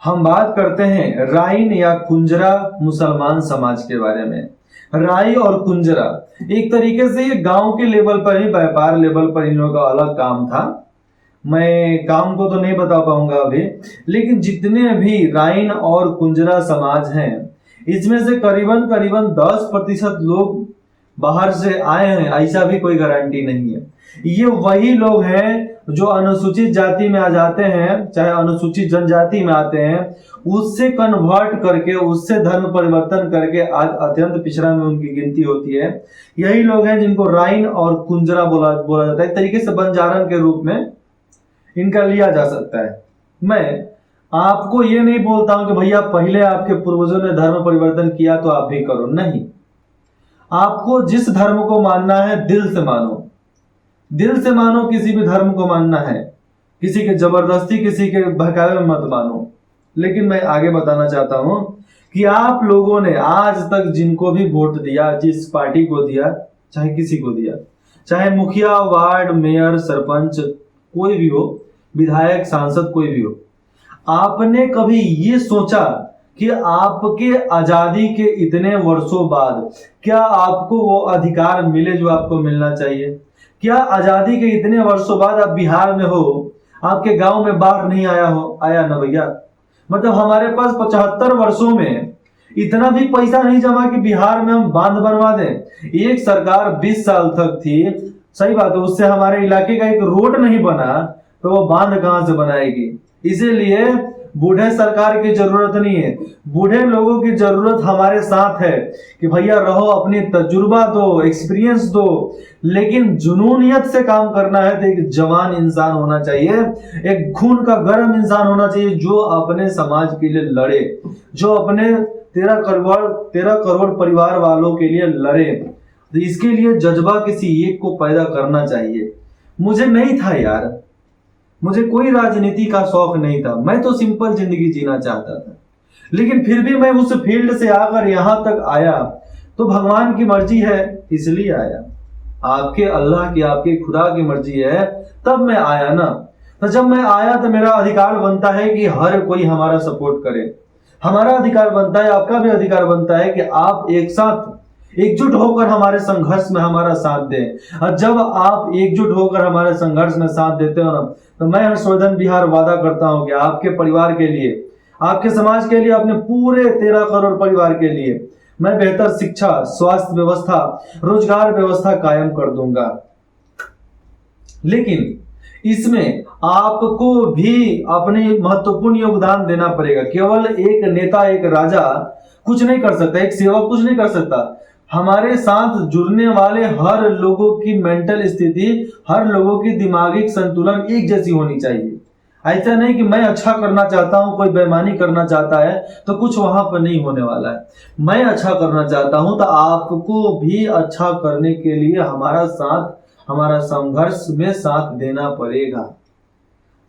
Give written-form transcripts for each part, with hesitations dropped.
हम बात करते हैं राइन या कुंजरा मुसलमान समाज के बारे में। राई और कुंजरा एक तरीके से ये गांव के लेवल पर ही, व्यापार लेवल पर इन लोगों का अलग काम था। मैं काम को तो नहीं बता पाऊंगा अभी, लेकिन जितने भी राइन और कुंजरा समाज हैं इसमें से करीबन करीबन 10% लोग बाहर से आए हैं, ऐसा भी कोई गारंटी नहीं है। ये वही लोग हैं जो अनुसूचित जाति में आ जाते हैं, चाहे अनुसूचित जनजाति में आते हैं, उससे कन्वर्ट करके, उससे धर्म परिवर्तन करके आज अत्यंत पिछड़ा में उनकी गिनती होती है। यही लोग हैं जिनको राइन और कुंजरा बोला जाता है। एक तरीके से बंजारन के रूप में इनका लिया जा सकता है। मैं आपको ये नहीं बोलता हूं कि भैया पहले आपके पूर्वजों ने धर्म परिवर्तन किया तो आप भी करो, नहीं। आपको जिस धर्म को मानना है दिल से मानो, दिल से मानो। किसी भी धर्म को मानना है, किसी के जबरदस्ती, किसी के बहकावे में मत मानो। लेकिन मैं आगे बताना चाहता हूं कि आप लोगों ने आज तक जिनको भी वोट दिया, जिस पार्टी को दिया, चाहे किसी को दिया, चाहे मुखिया, वार्ड, मेयर, सरपंच, कोई भी हो, विधायक, सांसद, कोई भी हो, आपने कभी ये सोचा कि आपके आजादी के इतने वर्षों बाद क्या आपको वो अधिकार मिले जो आपको मिलना चाहिए? क्या आजादी के इतने वर्षों बाद आप बिहार में हो, आपके गांव में बाढ़ नहीं आया ना भैया? मतलब हमारे पास 75 वर्षों में इतना भी पैसा नहीं जमा कि बिहार में हम बांध बनवा दें। एक सरकार 20 साल तक थी, सही बात है, उससे हमारे इलाके का एक रोड नहीं बना तो वो बांध कहां से बनाएगी? इसीलिए बूढ़े सरकार की जरूरत नहीं है, बूढ़े लोगों की जरूरत हमारे साथ है कि भैया रहो, अपनी तजुर्बा दो, एक्सपीरियंस दो। लेकिन जुनूनियत से काम करना है तो एक जवान इंसान होना चाहिए, एक खून का गर्म इंसान होना चाहिए जो अपने समाज के लिए लड़े, जो अपने 13 करोड़ परिवार वालों के लिए लड़े। तो इसके लिए जज्बा किसी एक को पैदा करना चाहिए। मुझे नहीं था यार, मुझे कोई राजनीति का शौक नहीं था, मैं तो सिंपल जिंदगी जीना चाहता था। लेकिन फिर भी मैं उस फील्ड से आकर यहां तक आया तो भगवान की मर्जी है इसलिए आया, आपके अल्लाह की, आपके खुदा की मर्जी है तब मैं आया ना। तो जब मैं आया तो मेरा अधिकार बनता है कि हर कोई हमारा सपोर्ट करे। हमारा अधिकार बनता है, आपका भी अधिकार बनता है कि आप एक साथ एकजुट होकर हमारे संघर्ष में हमारा साथ दें। और जब आप एकजुट होकर हमारे संघर्ष में साथ देते हो ना, तो मैं हर्षवर्धन बिहार वादा करता हूं कि आपके परिवार के लिए, आपके समाज के लिए, अपने पूरे 13 करोड़ परिवार के लिए मैं बेहतर शिक्षा, स्वास्थ्य व्यवस्था, रोजगार व्यवस्था कायम कर दूंगा। लेकिन इसमें आपको भी अपनी महत्वपूर्ण योगदान देना पड़ेगा। केवल एक नेता, एक राजा कुछ नहीं कर सकता, एक सेवक कुछ नहीं कर सकता। हमारे साथ जुड़ने वाले हर लोगों की मेंटल स्थिति, हर लोगों की दिमागी संतुलन एक जैसी होनी चाहिए। ऐसा नहीं कि मैं अच्छा करना चाहता हूं, कोई बेईमानी करना चाहता है तो कुछ वहां पर नहीं होने वाला है। मैं अच्छा करना चाहता हूं तो आपको भी अच्छा करने के लिए हमारा साथ, हमारा संघर्ष में साथ देना पड़ेगा।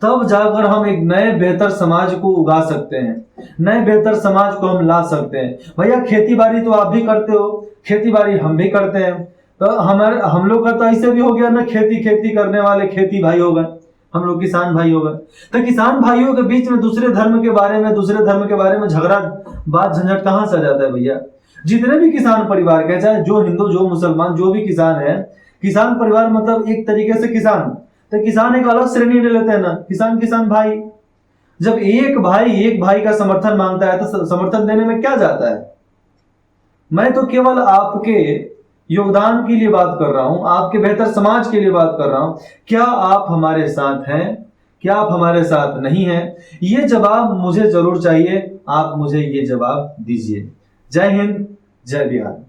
तब जाकर हम एक नए बेहतर समाज को उगा सकते हैं, नए बेहतर समाज को हम ला सकते हैं। भैया खेती बाड़ी तो आप भी करते हो, खेती बाड़ी हम भी करते हैं, तो हम लोग का तो ऐसे भी हो गया ना, खेती करने वाले खेती भाई हो गए, हम लोग किसान भाई हो गए। तो किसान भाइयों के बीच में दूसरे धर्म के बारे में झगड़ा, बात झंझट कहां से आ जाता है भैया? जितने भी किसान परिवार के, चाहे जो हिंदू, जो मुसलमान, जो भी किसान है, किसान परिवार मतलब एक तरीके से किसान, तो किसान एक अलग श्रेणी ले लेते हैं ना, किसान भाई। जब एक भाई का समर्थन मांगता है तो समर्थन देने में क्या जाता है? मैं तो केवल आपके योगदान के लिए बात कर रहा हूं, आपके बेहतर समाज के लिए बात कर रहा हूं। क्या आप हमारे साथ हैं? क्या आप हमारे साथ नहीं हैं? ये जवाब मुझे जरूर चाहिए, आप मुझे ये जवाब दीजिए। जय हिंद, जय बिहार।